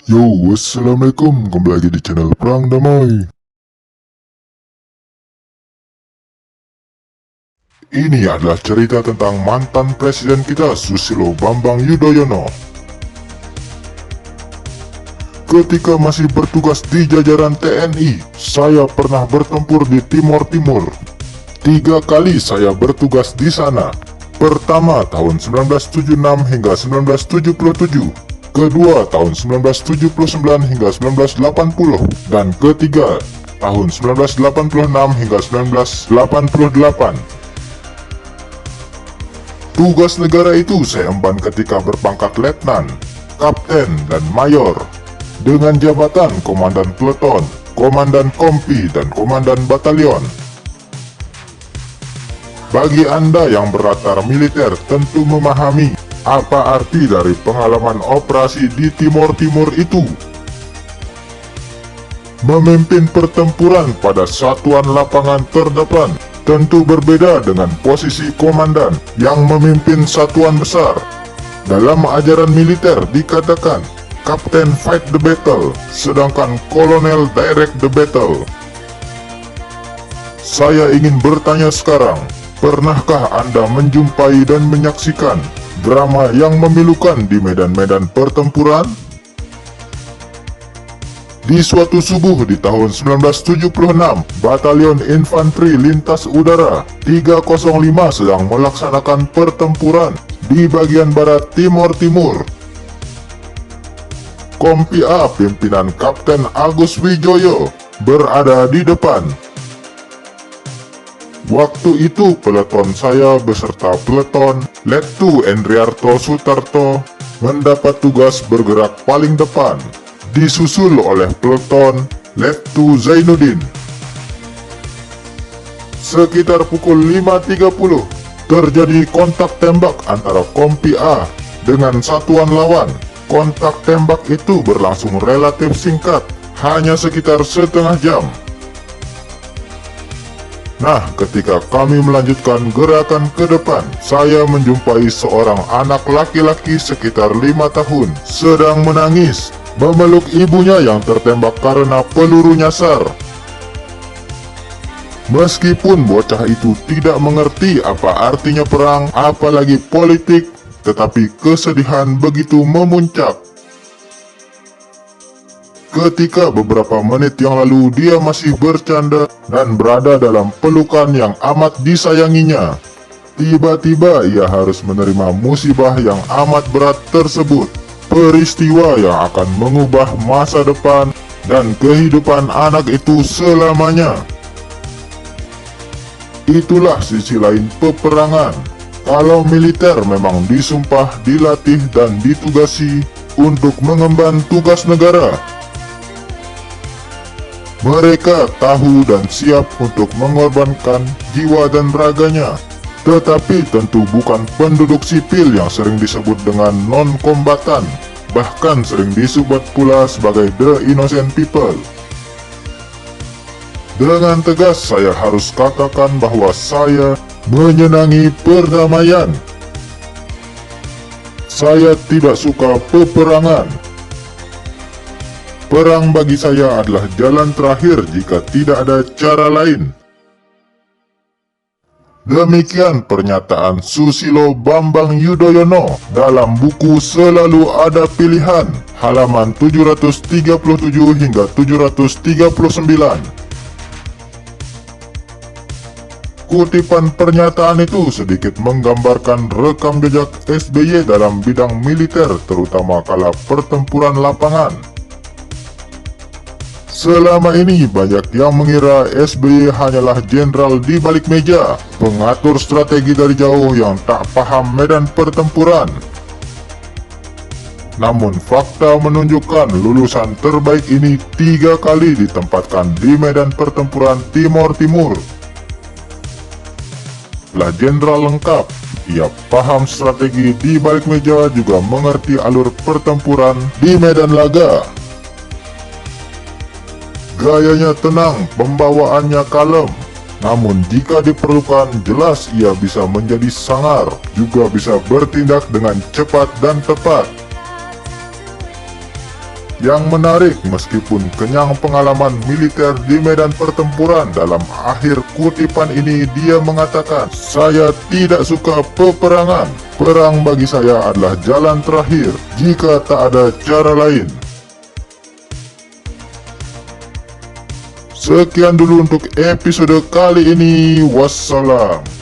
Yo, wassalamualaikum, kembali lagi di channel Perang Damai. Ini adalah cerita tentang mantan presiden kita, Susilo Bambang Yudhoyono. Ketika masih bertugas di jajaran TNI, saya pernah bertempur di Timor Timur. 3 kali saya bertugas di sana. Pertama tahun 1976 hingga 1977. Kedua tahun 1979 hingga 1980. Dan ketiga tahun 1986 hingga 1988. Tugas negara itu saya emban ketika berpangkat letnan, kapten, dan mayor, dengan jabatan komandan peleton, komandan kompi, dan komandan batalion. Bagi Anda yang berlatar militer tentu memahami apa arti dari pengalaman operasi di Timor Timur itu. Memimpin pertempuran pada satuan lapangan terdepan tentu berbeda dengan posisi komandan yang memimpin satuan besar. Dalam ajaran militer dikatakan, Kapten fight the battle, sedangkan Kolonel direct the battle. Saya ingin bertanya sekarang, pernahkah Anda menjumpai dan menyaksikan drama yang memilukan di medan-medan pertempuran? Di suatu subuh di tahun 1976, Batalion Infanteri Lintas Udara 305 sedang melaksanakan pertempuran di bagian barat Timor Timur. Kompi A pimpinan Kapten Agus Wijoyo berada di depan. Waktu itu peleton saya beserta peleton Lettu Endriarto Sutarto mendapat tugas bergerak paling depan, disusul oleh peleton Lettu Zainuddin. Sekitar pukul 5.30 terjadi kontak tembak antara Kompi A dengan satuan lawan. Kontak tembak itu berlangsung relatif singkat, hanya sekitar setengah jam. Nah, ketika kami melanjutkan gerakan ke depan, saya menjumpai seorang anak laki-laki sekitar 5 tahun sedang menangis, memeluk ibunya yang tertembak karena peluru nyasar. Meskipun bocah itu tidak mengerti apa artinya perang, apalagi politik, tetapi kesedihan begitu memuncak. Ketika beberapa menit yang lalu dia masih bercanda dan berada dalam pelukan yang amat disayanginya, tiba-tiba ia harus menerima musibah yang amat berat tersebut. Peristiwa yang akan mengubah masa depan dan kehidupan anak itu selamanya. Itulah sisi lain peperangan. Kalau militer memang disumpah, dilatih, dan ditugasi untuk mengemban tugas negara. Mereka tahu dan siap untuk mengorbankan jiwa dan raganya. Tetapi tentu bukan penduduk sipil yang sering disebut dengan non-kombatan, bahkan sering disebut pula sebagai the innocent people. Dengan tegas saya harus katakan bahwa saya menyenangi perdamaian. Saya tidak suka peperangan. Perang bagi saya adalah jalan terakhir jika tidak ada cara lain. Demikian pernyataan Susilo Bambang Yudhoyono dalam buku Selalu Ada Pilihan, halaman 737 hingga 739. Kutipan pernyataan itu sedikit menggambarkan rekam jejak SBY dalam bidang militer, terutama kala pertempuran lapangan. Selama ini banyak yang mengira SBY hanyalah jenderal di balik meja, pengatur strategi dari jauh yang tak paham medan pertempuran. Namun fakta menunjukkan lulusan terbaik ini 3 kali ditempatkan di medan pertempuran Timor Timur. Lah jenderal lengkap, ia paham strategi di balik meja, juga mengerti alur pertempuran di medan laga. Gayanya tenang, pembawaannya kalem, namun jika diperlukan jelas ia bisa menjadi sangar, juga bisa bertindak dengan cepat dan tepat. Yang menarik, meskipun kenyang pengalaman militer di medan pertempuran, dalam akhir kutipan ini dia mengatakan, "Saya tidak suka peperangan. Perang bagi saya adalah jalan terakhir jika tak ada cara lain." Sekian dulu untuk episode kali ini. Wassalam.